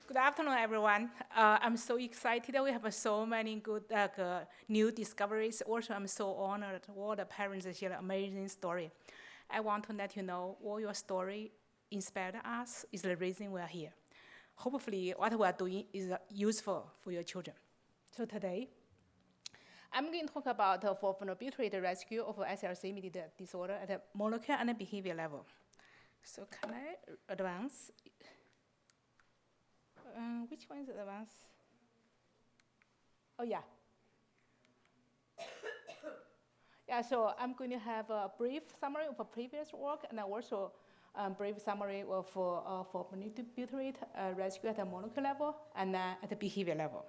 Good afternoon, everyone. I'm so excited that we have so many good new discoveries. Also, I'm so honored all the parents share an amazing story. I want to let you know all your story inspired us is the reason we are here. Hopefully, what we are doing is useful for your children. So today, I'm going to talk about for phenobarbital rescue of SLC-mediated disorder at a molecular and behavior level. So can I advance? Which one is advanced? Oh, yeah. Yeah, so I'm going to have a brief summary of a previous work and also a brief summary of for phenobarbital rescue at a molecular level and at the behavior level.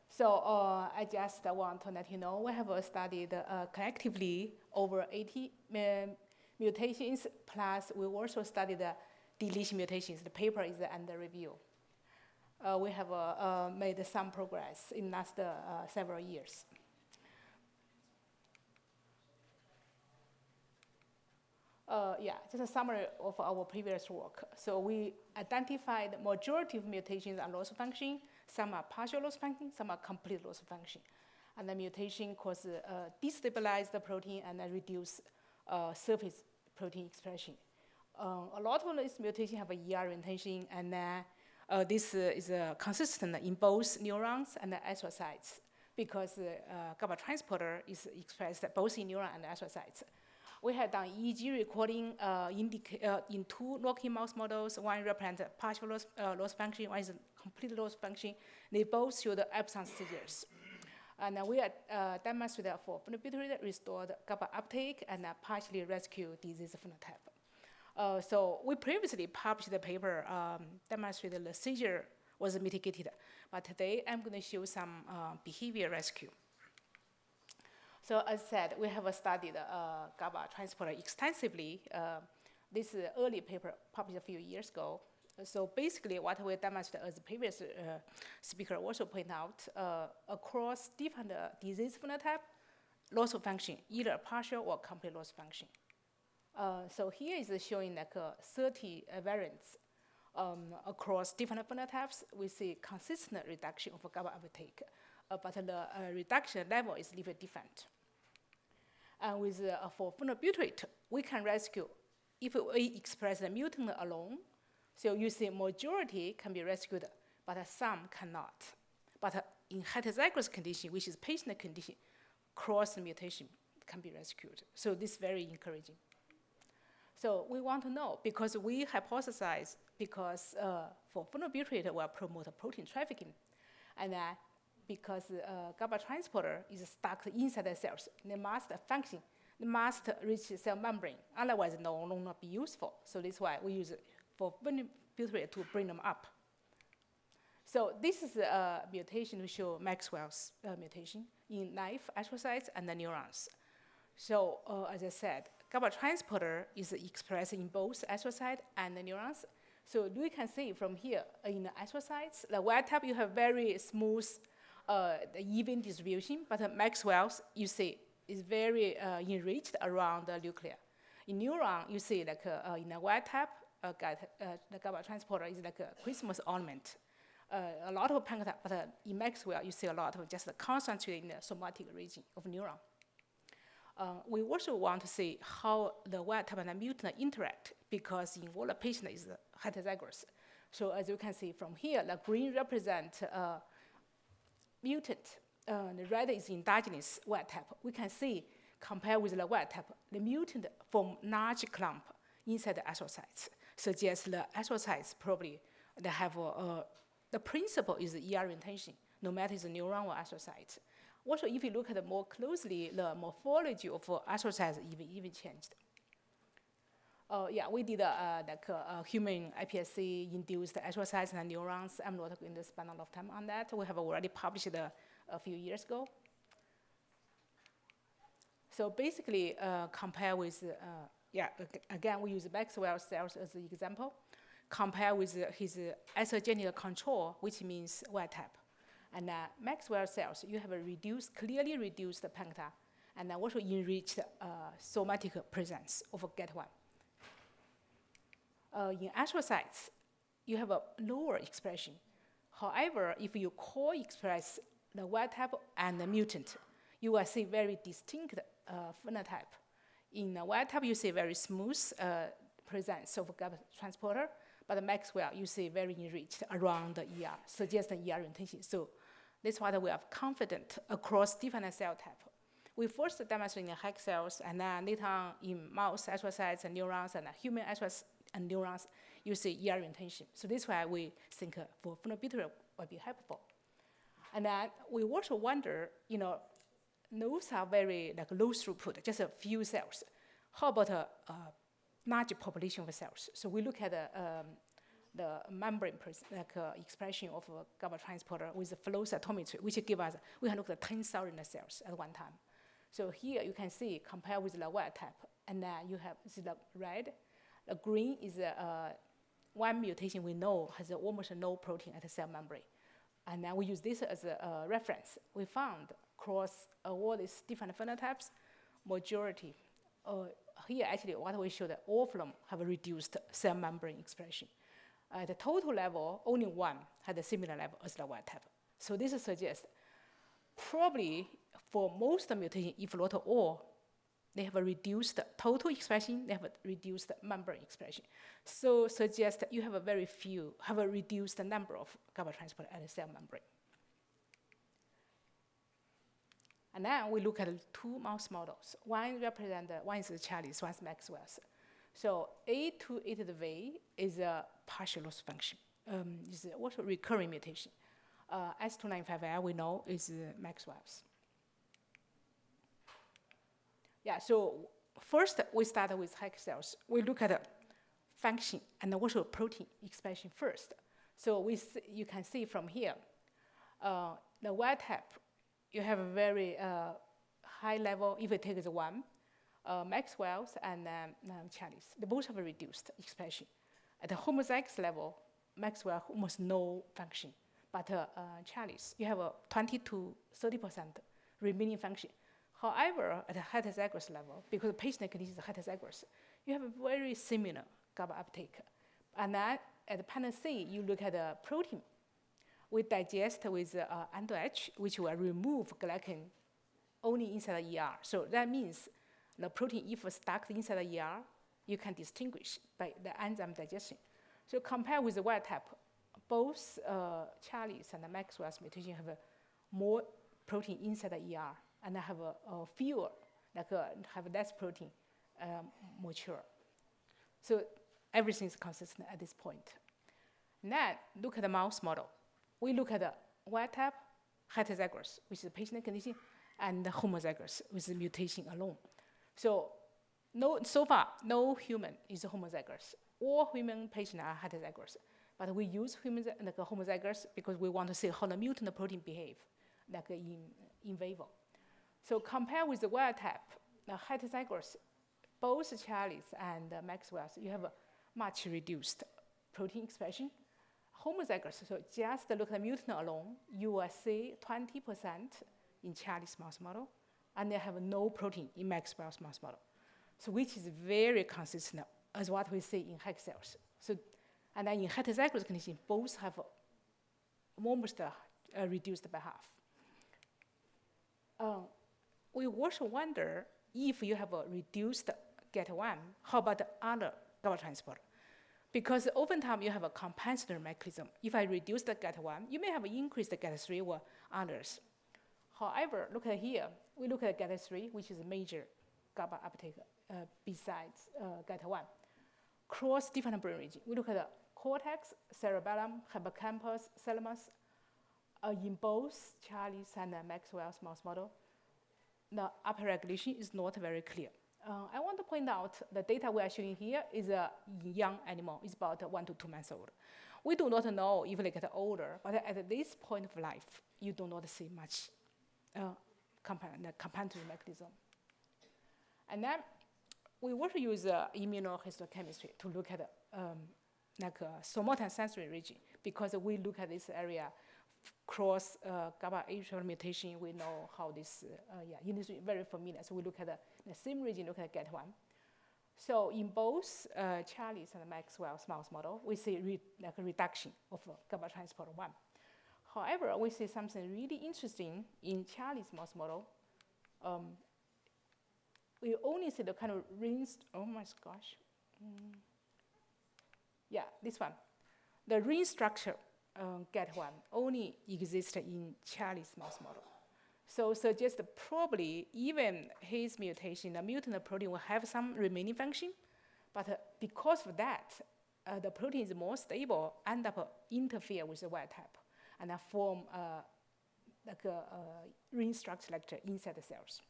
So I just want to let you know we have studied collectively over 80 mutations, plus we also studied deletion mutations. The paper is under review. We have made some progress in the last several years. Yeah, just a summary of our previous work. So we identified the majority of mutations are loss of function. Some are partial loss of function, some are complete loss of function. And the mutation causes destabilize the protein and reduce surface protein expression. A lot of these mutations have a ER orientation, and this is consistent in both neurons and astrocytes because GABA transporter is expressed both in neuron and astrocytes. We have done EEG recording in two Rocky mouse models. One represents partial loss function, one is complete loss function. They both show the absence seizures. And we demonstrated for phenobarbital restored GABA uptake and partially rescue disease phenotype. So we previously published the paper demonstrated the seizure was mitigated, but today I'm going to show some behavior rescue. So as said, we have studied GABA transporter extensively. This early paper published a few years ago. So basically what we demonstrated, as the previous speaker also pointed out, across different disease phenotype, loss of function, either partial or complete loss of function. So here is showing like 30 variants across different phenotypes. We see consistent reduction of GABA uptake, but the reduction level is a little bit different. And with for phenobarbital, we can rescue if we express the mutant alone. So you see majority can be rescued, but some cannot. But in heterozygous condition, which is patient condition, cross mutation can be rescued. So this is very encouraging. So we want to know, because we hypothesize, because for phenobarbital, we promote protein trafficking, and because GABA transporter is stuck inside the cells, they must function, they must reach cell membrane, otherwise they will not be useful. So this is why we use it for phenobarbital to bring them up. So this is a mutation to show Maxwell's mutation in live astrocytes and the neurons. So as I said, GABA transporter is expressed in both astrocyte and the neurons. So we can see from here in the astrocytes, the wild type you have very smooth even distribution, but Maxwell's you see is very enriched around the nucleus. In neuron, you see like in the wild type, the GABA transporter is like a Christmas ornament. A lot of pancreas, but in Maxwell, you see a lot of just concentrated in the somatic region of neuron. We also want to see how the wild type and the mutant interact, because in all the patient is heterozygous. So as you can see from here, the green represent mutant, the red is endogenous wild type. We can see, compared with the wild type, the mutant form large clump inside the astrocytes, suggests the astrocytes probably they have the principle is ER orientation, no matter it's a neuron or astrocyte. Also, if you look at it more closely, the morphology of astrocytes even changed. Yeah, we did like human iPSC-induced astrocytes and neurons. I'm not going to spend a lot of time on that. We have already published a few years ago. So basically, compare with, again, we use Maxwell cells as an example. Compare with his isogenic control, which means wild type. And Maxwell cells, you have a clearly reduced pancreas, and also enriched somatic presence of GAT1. In astrocytes, you have a lower expression. However, if you co-express the wild type and the mutant, you will see very distinct phenotype. In the wild type, you see very smooth presence of GABA transporter, but the Maxwell, you see very enriched around the ER, suggesting ER orientation. So that's why we are confident across different cell type. We first demonstrate in hack cells, and then later on in mouse astrocytes and neurons and human astrocytes and neurons, you see ER orientation. So that's why we think for phenobarbital will be helpful. And then we also wonder, those are very low throughput, just a few cells. How about a large population of cells? So we look at the membrane expression of a GABA transporter with flow cytometry, which give us, we can look at 10,000 cells at one time. So here you can see, compare with the wild type, and then you have the red. The green is one mutation we know has almost no protein at the cell membrane. And then we use this as a reference. We found across all these different phenotypes, majority, here actually what we showed, all of them have a reduced cell membrane expression. At the total level, only one had a similar level as the wild type. So this suggests probably for most mutation, if not all, they have a reduced total expression, they have a reduced membrane expression. So suggests you have a very few, have a reduced number of GABA transporter at the cell membrane. And then we look at two mouse models. One is Charlie's, one is Maxwell's. So A288V is a partial loss function. It's also recurring mutation. S295L we know is Maxwell's. Yeah, so first we start with hack cells. We look at function and also protein expression first. So you can see from here, the wild type, you have a very high level, if it takes one, Maxwell's and Charlie's. They both have a reduced expression. At the homozygous level, Maxwell almost no function, but Charlie's, you have a 20 to 30% remaining function. However, at the heterozygous level, because the patient condition is heterozygous, you have a very similar GABA uptake. And then at the panel C, you look at the protein. We digest with endo-H, which will remove glycan only inside the ER. So that means the protein, if stuck inside the ER, you can distinguish by the enzyme digestion. So compare with the wild type, both Charlie's and the Maxwell's mutation have more protein inside the ER, and have fewer, have less protein mature. So everything is consistent at this point. Now look at the mouse model. We look at the wild type, heterozygous, which is the patient condition, and the homozygous with the mutation alone. So so far, no human is homozygous. All human patients are heterozygous. But we use homozygous because we want to see how the mutant protein behave, in vivo. So compare with the wild type, the heterozygous, both Charlie's and Maxwell's, you have a much reduced protein expression. Homozygous, so just look at the mutant alone, you will see 20% in Charlie's mouse model, and they have no protein in Maxwell's mouse model. So which is very consistent as what we see in hack cells. So, and then in heterozygous condition, both have almost reduced by half. We also wonder if you have a reduced GAT1, how about the other GABA transporter? Because oftentimes you have a compensatory mechanism. If I reduce the GAT1, you may have increased the GAT3 or others. However, look at here. We look at GAT3, which is a major GABA uptake besides GAT1. Cross different brain regions. We look at the cortex, cerebellum, hippocampus, thalamus. In both Charlie's and Maxwell's mouse model, the upregulation is not very clear. I want to point out the data we are showing here is a young animal. It's about 1 to 2 months old. We do not know if they get older, but at this point of life, you do not see much compensatory mechanism. And then we want to use immunohistochemistry to look at somatosensory region, because we look at this area cross GABA atrial mutation. We know how this industry is very familiar. So we look at the same region, look at GAT1. So in both Charlie's and Maxwell's mouse model, we see like a reduction of GABA transporter 1. However, we see something really interesting in Charlie's mouse model. We only see the kind of oh my gosh. Yeah, this one. The ring structure, GAT1, only exists in Charlie's mouse model. So suggest probably even his mutation, the mutant protein will have some remaining function, but because of that, the protein is more stable, end up interfere with the wild type, and form like a ring structure inside the cells.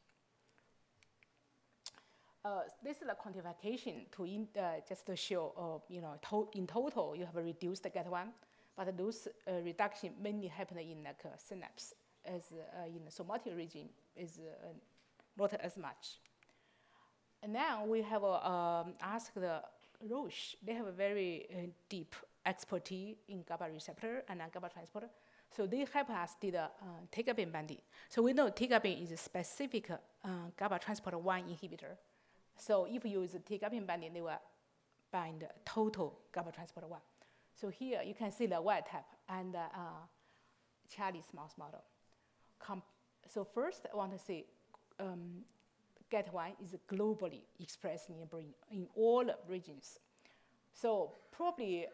This is a quantification to just to show, in total you have a reduced GAT1, but those reduction mainly happen in like synapse, as in the somatic region is not as much. And now we have asked Roche. They have a very deep expertise in GABA receptor and GABA transporter. So they help us did tigabin binding. So we know tigabin is a specific GABA transporter 1 inhibitor. So if you use tigabin binding, they will bind total GABA transporter 1. So here you can see the wild type and Charlie's mouse model. So first I want to say GAT1 is globally expressed in your brain in all regions. So probably,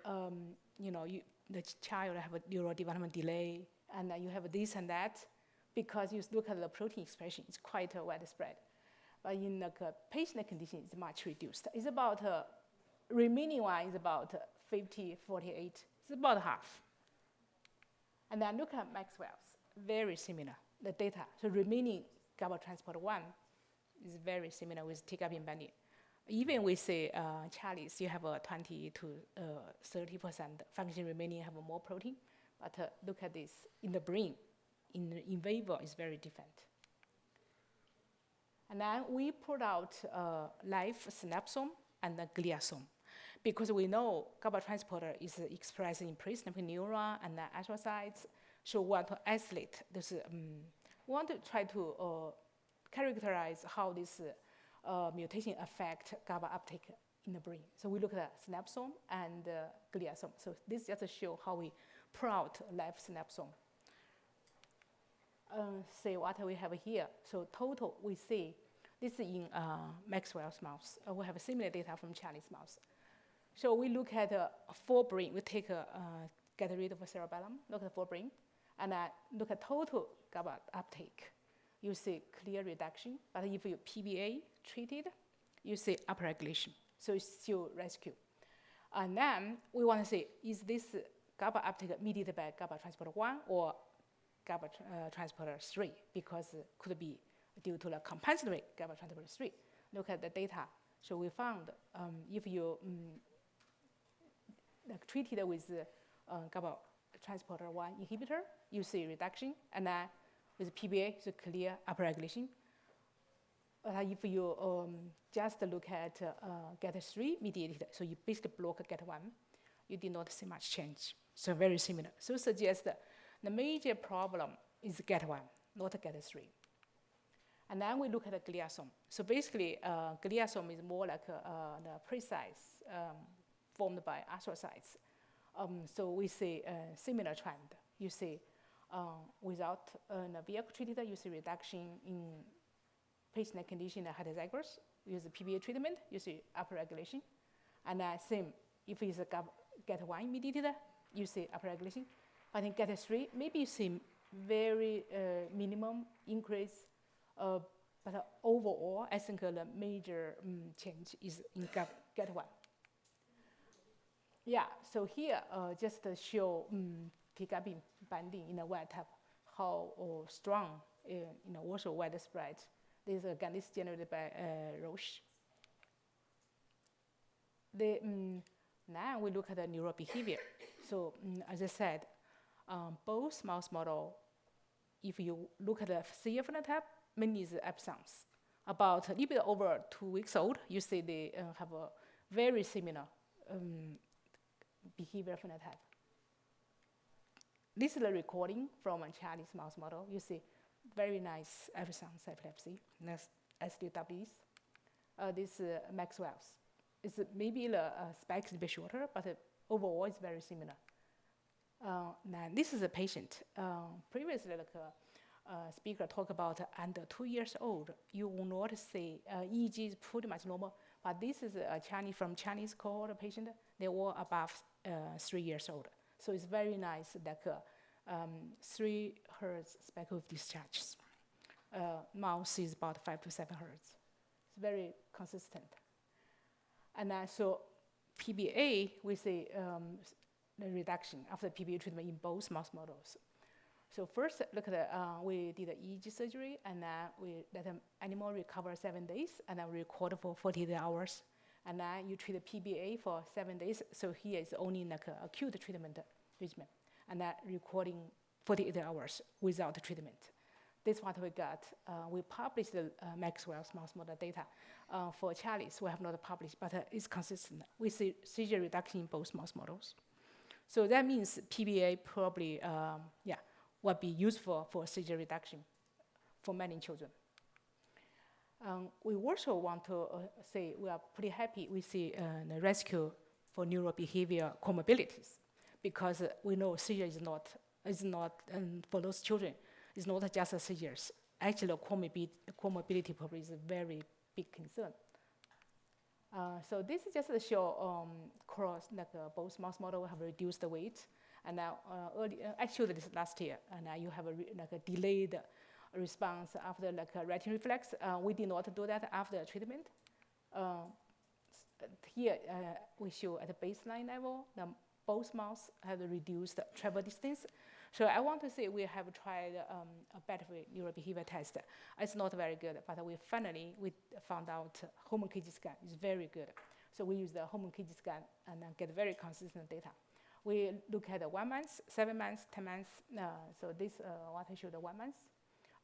the child have a neurodevelopment delay, and you have this and that, because you look at the protein expression, it's quite widespread. But in the patient condition, it's much reduced. It's about, remaining one is about 50, 48, it's about half. And then look at Maxwell's, very similar, the data. So remaining GABA transporter 1 is very similar with tigabin binding. Even with say Charlie's, you have a 20 to 30% function remaining, have more protein. But look at this in the brain, in vivo, is very different. And then we put out live synapsome and the gliasome, because we know GABA transporter is expressed in presynaptic neuron and astrocytes. So we want to isolate this. We want to try to characterize how this mutation affect GABA uptake in the brain. So we look at synapsome and gliasome. So this just show how we pull out live synapsome. See what we have here. So total, we see this is in Maxwell's mouse. We have similar data from Charlie's mouse. So we look at forebrain. We take get rid of cerebellum, look at forebrain, and look at total GABA uptake. You see clear reduction, but if you PBA treated, you see upregulation. So it's still rescue. And then we want to say, is this GABA uptake mediated by GABA transporter 1 or GABA transporter 3? Because it could be due to the compensatory GABA transporter 3. Look at the data. So we found if you treated with GABA transporter 1 inhibitor, you see reduction, and then with PBA, it's a clear upregulation. If you just look at GAT3 mediated, so you basically block GAT1, you did not see much change. So very similar. So suggests that the major problem is GAT1, not GAT3. And then we look at the gliasome. So basically, gliasome is more like the precise formed by astrocytes. So we see a similar trend. You see without the vehicle treated, you see reduction in patient condition heterozygous. Use PBA treatment, you see upregulation. And same, if it's a GAT1 mediated, you see upregulation. But in GAT3, maybe you see very minimum increase. But overall, I think the major change is in GAT1. Yeah, so here just to show tigabin binding in a wild type, how strong, also widespread. This again is generated by Roche. Now we look at the neural behavior. So as I said, both mouse model, if you look at the CA phenotype, mainly is absence. About a little bit over 2 weeks old, you see they have a very similar behavior phenotype. This is a recording from a Chinese mouse model. You see very nice absence epilepsy, next SDWs. This is Maxwell's. It's maybe the spikes a bit shorter, but overall it's very similar. Now this is a patient. Previously, like speaker talked about under 2 years old, you will not see EEG is pretty much normal. But this is a Chinese cohort patient. They were above 3 years old. So it's very nice, like 3 hertz spike of discharges. Mouse is about 5 to 7 hertz. It's very consistent. And so PBA, we see the reduction after PBA treatment in both mouse models. So first, look at we did the EEG surgery, and we let the animal recover 7 days, and then we record for 48 hours. And then you treat the PBA for 7 days. So here is only like acute treatment regimen, and then recording 48 hours without treatment. This is what we got. We published the Maxwell's mouse model data. For Charlie's, we have not published, but it's consistent. We see seizure reduction in both mouse models. So that means PBA probably, will be useful for seizure reduction for many children. We also want to say we are pretty happy we see the rescue for neurobehavior comorbidities, because we know seizure is not for those children, it's not just seizures. Actually, comorbidity probably is a very big concern. So this is just to show both mouse models have reduced the weight. And now, I showed this last year, and now you have a delayed response after retin reflex. We did not do that after treatment. Here, we show at the baseline level, both mouse have reduced travel distance. So I want to say we have tried a battery neurobehavior test. It's not very good, but we found out home KG scan is very good. So we use the home KG scan and get very consistent data. We look at 1 month, 7 months, 10 months. So this what I showed the 1 month.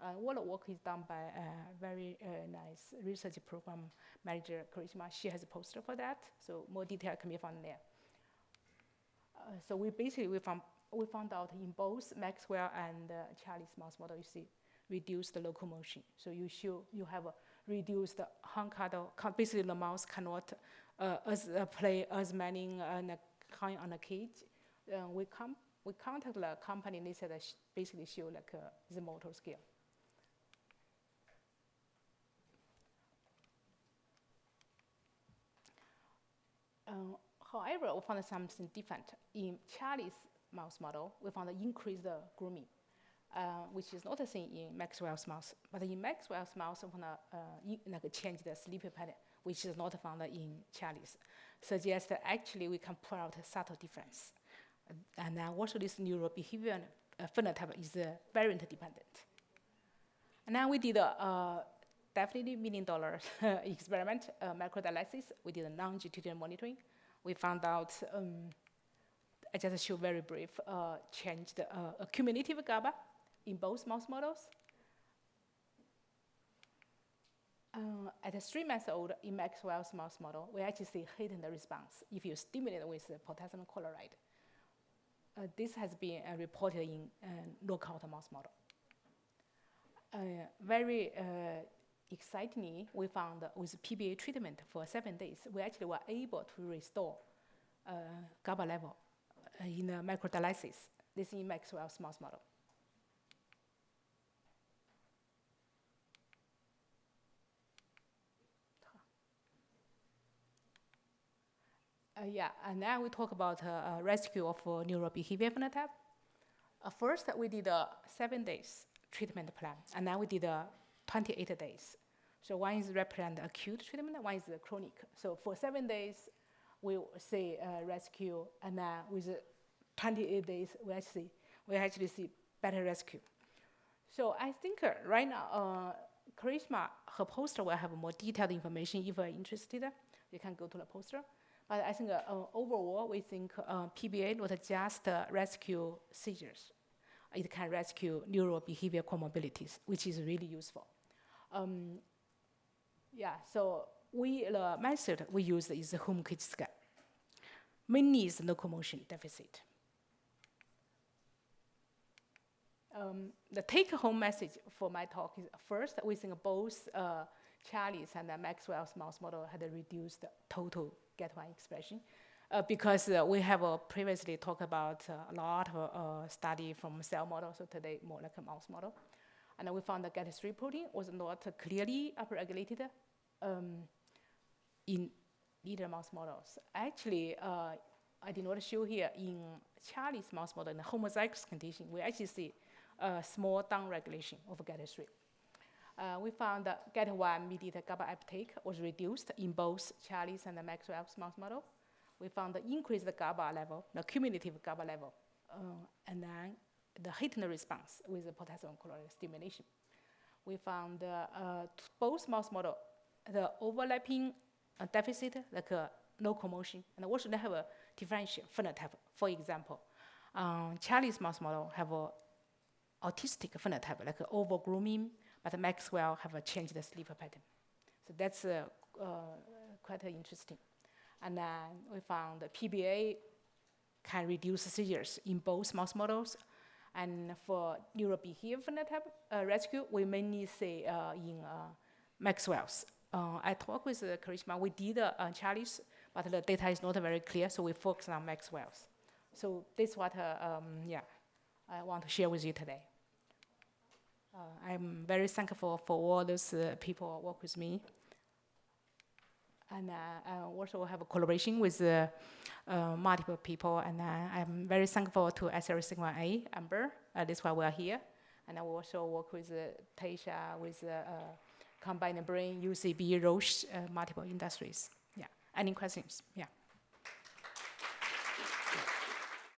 All the work is done by a very nice research program manager, Karishma. She has a poster for that, so more detail can be found there. So we found out in both Maxwell and Charlie's mouse model, you see reduced locomotion. So you have a reduced hand cuddle. Basically, the mouse cannot play as many hang on a cage. We contact the company, and they said basically show the motor scale. However, we found something different. In Charlie's mouse model, we found increased grooming, which is not the same in Maxwell's mouse. But in Maxwell's mouse, we found change the sleep pattern, which is not found in Charlie's. Suggests that actually we can pull out a subtle difference. And also this neurobehavior phenotype is variant dependent. And now we did a definitely $1 million experiment, microdialysis. We did a longitudinal monitoring. We found out, I just show very brief, changed cumulative GABA in both mouse models. At 3 months old in Maxwell's mouse model, we actually see heightened response if you stimulate with potassium chloride. This has been reported in knockout mouse model. Very excitingly, we found with PBA treatment for 7 days, we actually were able to restore GABA level in microdialysis. This is in Maxwell's mouse model. And now we talk about rescue of neurobehavior phenotype. First, we did a 7 days treatment plan, and now we did 28 days. So one is represent acute treatment, one is chronic. So for 7 days, we say rescue, and with 28 days, we actually see better rescue. So I think right now, Karishma, her poster will have more detailed information. If you're interested, you can go to the poster. But I think overall, we think PBA not just rescue seizures. It can rescue neurobehavior comorbidities, which is really useful. So the method we use is the home KG scan. Mainly is locomotion deficit. The take-home message for my talk is first, we think both Charlie's and Maxwell's mouse model had a reduced total GAT1 expression. Because we have previously talked about a lot of study from cell model, so today more like a mouse model. And we found the GAT3 protein was not clearly upregulated in either mouse models. Actually, I did not show here in Charlie's mouse model, in the homozygous condition, we actually see a small downregulation of GAT3. We found that GAT1 mediated GABA uptake was reduced in both Charlie's and the Maxwell's mouse model. We found the increased GABA level, the cumulative GABA level, and then the heightened response with the potassium chloride stimulation. We found both mouse model, the overlapping deficit, like locomotion, and also they have a differential phenotype. For example, Charlie's mouse model have a autistic phenotype, like over-grooming, but Maxwell have a changed sleep pattern. So that's quite interesting. And then we found the PBA can reduce seizures in both mouse models. And for neurobehavior phenotype rescue, we mainly see in Maxwell's. I talked with Karishma, we did Charlie's, but the data is not very clear, so we focus on Maxwell's. So this is what I want to share with you today. I'm very thankful for all those people who work with me. And I also have a collaboration with multiple people, and I'm very thankful to SLC6A, Amber. That's why we're here. And I also work with Taisha, with Combined Brain, UCB, Roche, multiple industries. Yeah. Any questions? Yeah.